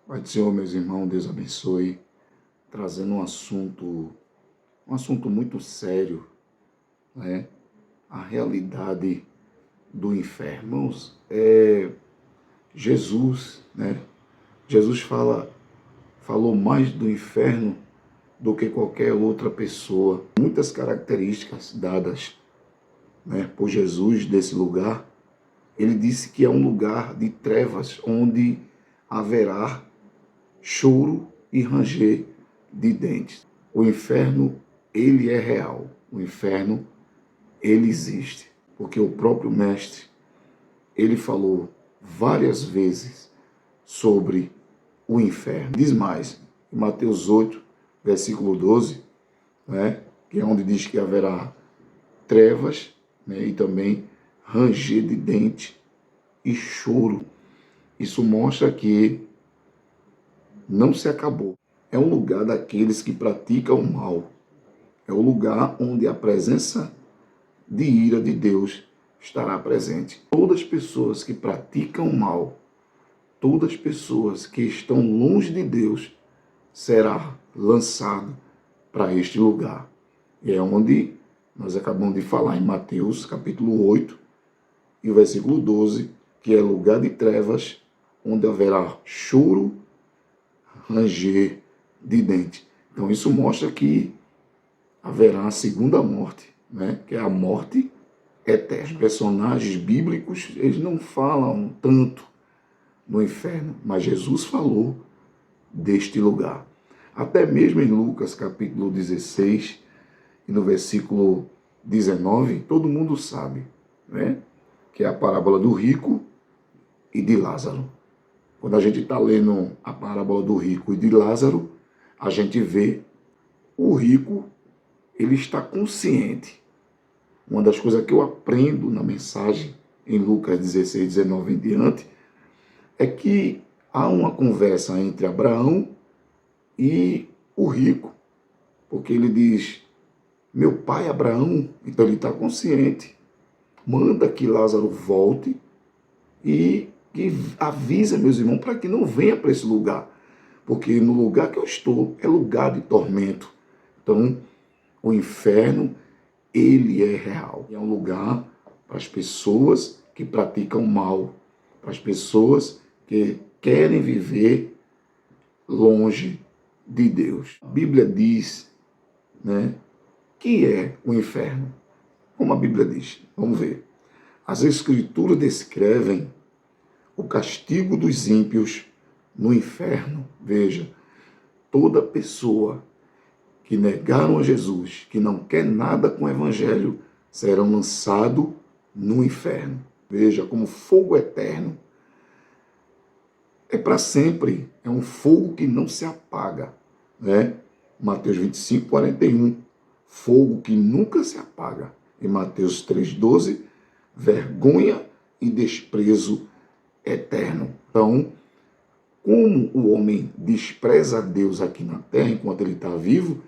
Pai do Senhor, meus irmãos, Deus abençoe, trazendo um assunto muito sério, né? A realidade do inferno. Irmãos, Jesus, né? Jesus falou mais do inferno do que qualquer outra pessoa. Muitas características dadas, né, por Jesus desse lugar. Ele disse que é um lugar de trevas onde haverá choro e ranger de dentes. O inferno, ele é real. O inferno, ele existe. Porque o próprio mestre, ele falou várias vezes sobre o inferno. Diz mais, em Mateus 8, versículo 12, né, que é onde diz que haverá trevas, né, e também ranger de dente e choro. Isso mostra que não se acabou. É um lugar daqueles que praticam o mal. É o lugar onde a presença de ira de Deus estará presente. Todas as pessoas que praticam o mal, todas as pessoas que estão longe de Deus, será lançado para este lugar. E é onde nós acabamos de falar em Mateus capítulo 8 e o versículo 12, que é lugar de trevas, onde haverá choro, ranger de dente. Então isso mostra que haverá a segunda morte, né? Que é a morte eterna. Os personagens bíblicos, eles não falam tanto no inferno, mas Jesus falou deste lugar. Até mesmo em Lucas capítulo 16 e no versículo 19, todo mundo sabe, né? Que é a parábola do rico e de Lázaro. Quando a gente está lendo a parábola do rico e de Lázaro, a gente vê o rico, ele está consciente. Uma das coisas que eu aprendo na mensagem, em Lucas 16, 19 em diante, é que há uma conversa entre Abraão e o rico. Porque ele diz, meu pai Abraão, então ele está consciente, manda que Lázaro volte e que avisa meus irmãos para que não venha para esse lugar, porque no lugar que eu estou é lugar de tormento. Então, o inferno, ele é real. É um lugar para as pessoas que praticam mal, para as pessoas que querem viver longe de Deus. A Bíblia diz, né, que é o inferno. Como a Bíblia diz, vamos ver. As Escrituras descrevem o castigo dos ímpios no inferno. Veja, toda pessoa que negaram a Jesus, que não quer nada com o Evangelho, serão lançados no inferno. Veja, como fogo eterno. É para sempre. É um fogo que não se apaga. Né? Mateus 25, 41. Fogo que nunca se apaga. Em Mateus 3,12, vergonha e desprezo eterno. Então, como o homem despreza a Deus aqui na terra enquanto ele está vivo,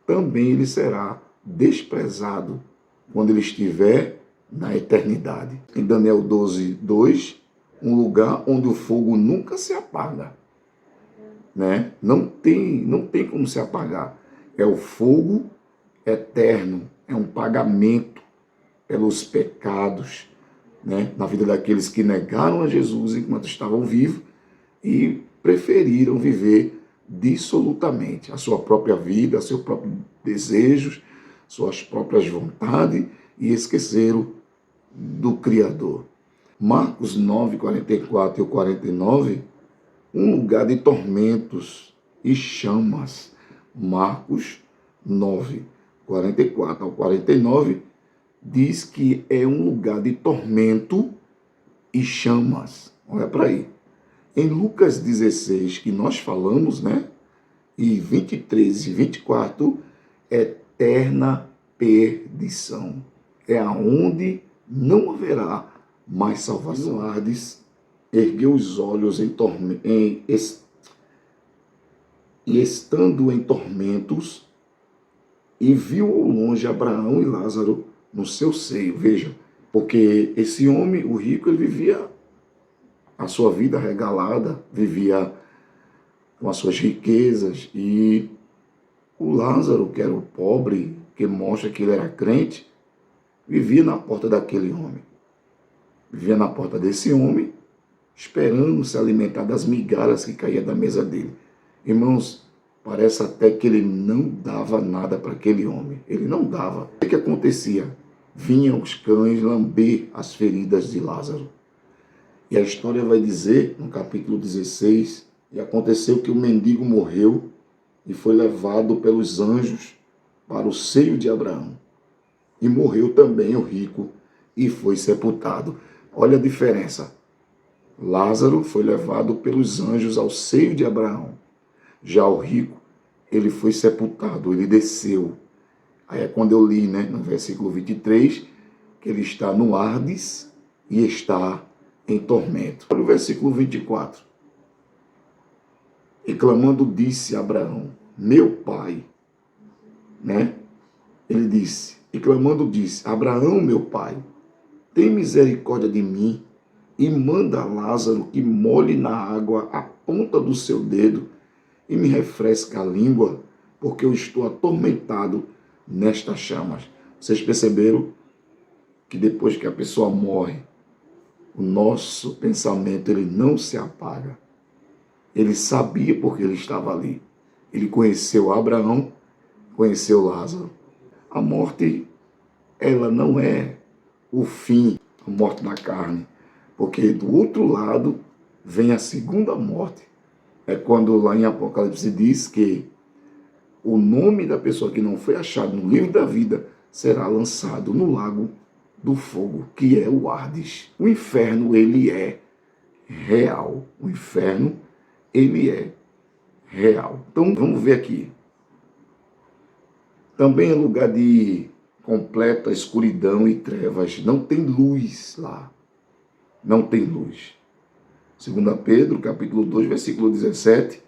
também ele será desprezado quando ele estiver na eternidade. Em Daniel 12, 2, um lugar onde o fogo nunca se apaga. Né? Não tem como se apagar. É o fogo eterno, é um pagamento pelos pecados, né, na vida daqueles que negaram a Jesus enquanto estavam vivos e preferiram viver dissolutamente a sua própria vida, seus próprios desejos, suas próprias vontades e esqueceram do Criador. Marcos 9, 44 e 49, um lugar de tormentos e chamas. Marcos 9, 44 ao 49, diz que é um lugar de tormento e chamas. Olha para aí. Em Lucas 16, que nós falamos, né? E 23 e 24, eterna perdição. É aonde não haverá mais salvação. Hades ergueu os olhos e estando em tormentos, e viu ao longe Abraão e Lázaro no seu seio. Veja, porque esse homem, o rico, ele vivia a sua vida regalada, vivia com as suas riquezas, e o Lázaro, que era o pobre, que mostra que ele era crente, vivia na porta daquele homem. Vivia na porta desse homem, esperando se alimentar das migalhas que caíam da mesa dele. Irmãos, parece até que ele não dava nada para aquele homem. Ele não dava. O que acontecia? Vinham os cães lamber as feridas de Lázaro. E a história vai dizer, no capítulo 16, e aconteceu que o mendigo morreu e foi levado pelos anjos para o seio de Abraão. E morreu também o rico e foi sepultado. Olha a diferença. Lázaro foi levado pelos anjos ao seio de Abraão. Já o rico, ele foi sepultado, ele desceu. Aí é quando eu li, no versículo 23, que ele está no Hades e está em tormento. Olha o versículo 24. E clamando disse a Abraão, meu pai, Ele disse, e clamando disse, Abraão, meu pai, tem misericórdia de mim e manda a Lázaro que molhe na água a ponta do seu dedo e me refresca a língua, porque eu estou atormentado nestas chamas. Vocês perceberam que depois que a pessoa morre, o nosso pensamento ele não se apaga. Ele sabia porque ele estava ali. Ele conheceu Abraão, conheceu Lázaro. A morte, ela não é o fim, a morte da carne, porque do outro lado vem a segunda morte. É quando lá em Apocalipse diz que o nome da pessoa que não foi achado no livro da vida será lançado no lago do fogo, que é o Hades. O inferno, ele é real. O inferno, ele é real. Então, vamos ver aqui. Também é lugar de completa escuridão e trevas. Não tem luz lá. Não tem luz. 2 Pedro, capítulo 2, versículo 17,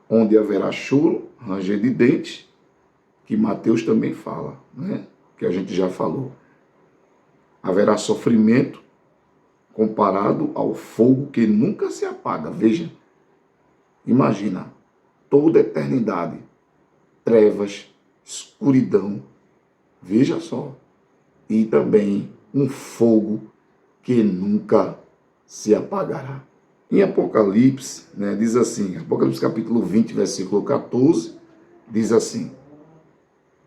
onde haverá choro, ranger de dentes, que Mateus também fala, que a gente já falou. Haverá sofrimento comparado ao fogo que nunca se apaga. Veja, imagina, toda a eternidade, trevas, escuridão, veja só, e também um fogo que nunca se apagará. Em Apocalipse, diz assim, Apocalipse capítulo 20, versículo 14, diz assim,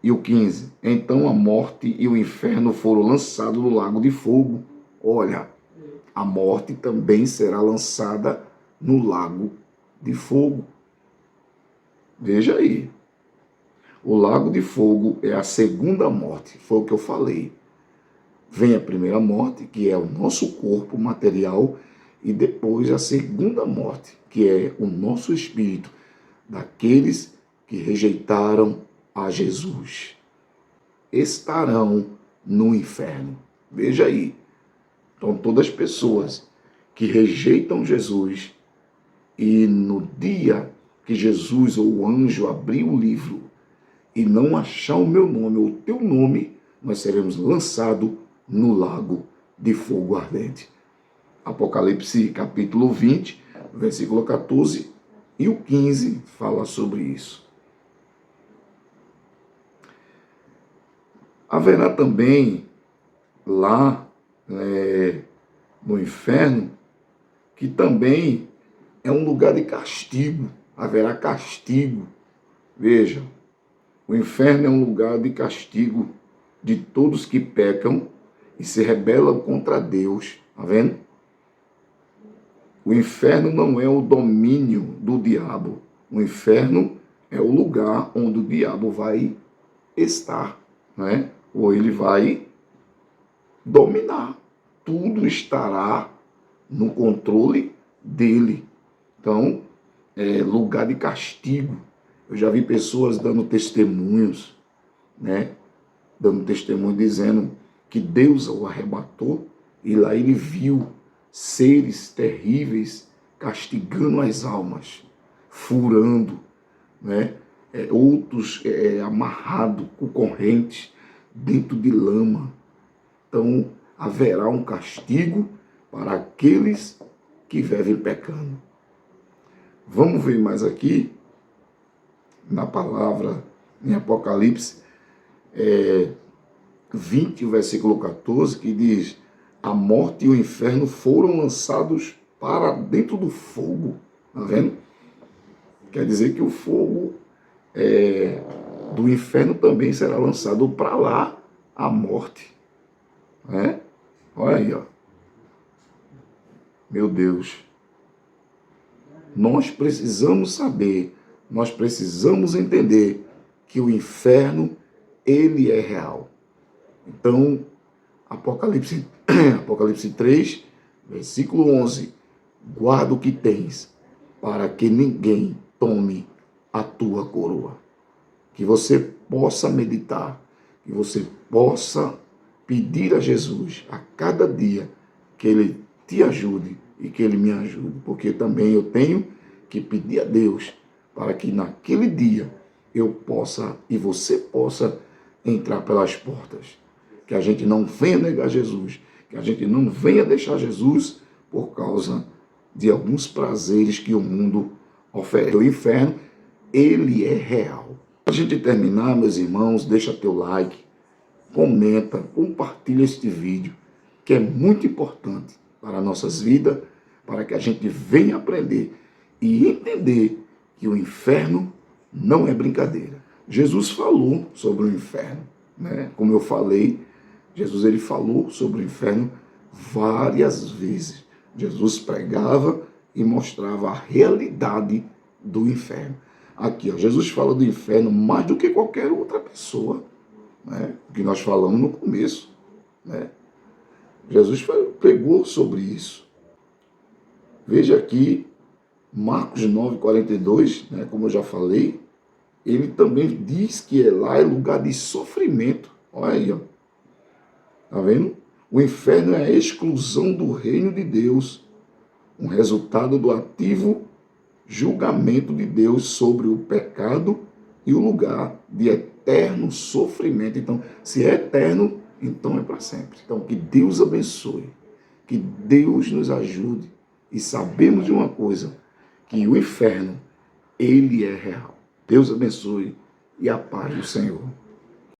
e o 15, então a morte e o inferno foram lançados no lago de fogo. Olha, a morte também será lançada no lago de fogo. Veja aí. O lago de fogo é a segunda morte, foi o que eu falei. Vem a primeira morte, que é o nosso corpo material, e depois a segunda morte, que é o nosso espírito, daqueles que rejeitaram a Jesus. Estarão no inferno. Veja aí. Então, todas as pessoas que rejeitam Jesus e no dia que Jesus ou o anjo abrir o livro e não achar o meu nome ou o teu nome, nós seremos lançados no lago de fogo ardente. Apocalipse capítulo 20, versículo 14 e o 15 fala sobre isso. Haverá também lá no inferno, que também é um lugar de castigo. Haverá castigo. Veja, o inferno é um lugar de castigo de todos que pecam e se rebelam contra Deus. Está vendo? O inferno não é o domínio do diabo. O inferno é o lugar onde o diabo vai estar, ou ele vai dominar. Tudo estará no controle dele. Então, é lugar de castigo. Eu já vi pessoas dando testemunhos, dando testemunho dizendo que Deus o arrebatou e lá ele viu seres terríveis castigando as almas, furando, outros amarrados com correntes dentro de lama. Então, haverá um castigo para aqueles que vivem pecando. Vamos ver mais aqui, na palavra, em Apocalipse 20, o versículo 14, que diz: a morte e o inferno foram lançados para dentro do fogo. Tá vendo? Quer dizer que o fogo do inferno também será lançado para lá, a morte. Né? Olha aí, ó. Meu Deus. Nós precisamos saber, nós precisamos entender que o inferno, ele é real. Então, Apocalipse 3, versículo 11. Guarda o que tens, para que ninguém tome a tua coroa. Que você possa meditar, que você possa pedir a Jesus a cada dia que Ele te ajude e que Ele me ajude. Porque também eu tenho que pedir a Deus para que naquele dia eu possa e você possa entrar pelas portas. Que a gente não venha negar Jesus, que a gente não venha deixar Jesus por causa de alguns prazeres que o mundo oferece. O inferno, ele é real. Para a gente terminar, meus irmãos, deixa teu like, comenta, compartilha este vídeo, que é muito importante para nossas vidas, para que a gente venha aprender e entender que o inferno não é brincadeira. Jesus falou sobre o inferno, né? Como eu falei, Jesus ele falou sobre o inferno várias vezes. Jesus pregava e mostrava a realidade do inferno. Aqui, ó, Jesus fala do inferno mais do que qualquer outra pessoa, né? Que nós falamos no começo, né? Jesus pregou sobre isso. Veja aqui, Marcos 9:42, né? Como eu já falei, ele também diz que lá é lugar de sofrimento. Olha aí, ó. Tá vendo? O inferno é a exclusão do reino de Deus, um resultado do ativo julgamento de Deus sobre o pecado e o lugar de eterno sofrimento. Então, se é eterno, então é para sempre. Então, que Deus abençoe, que Deus nos ajude e sabemos de uma coisa, que o inferno, ele é real. Deus abençoe e a paz do Senhor.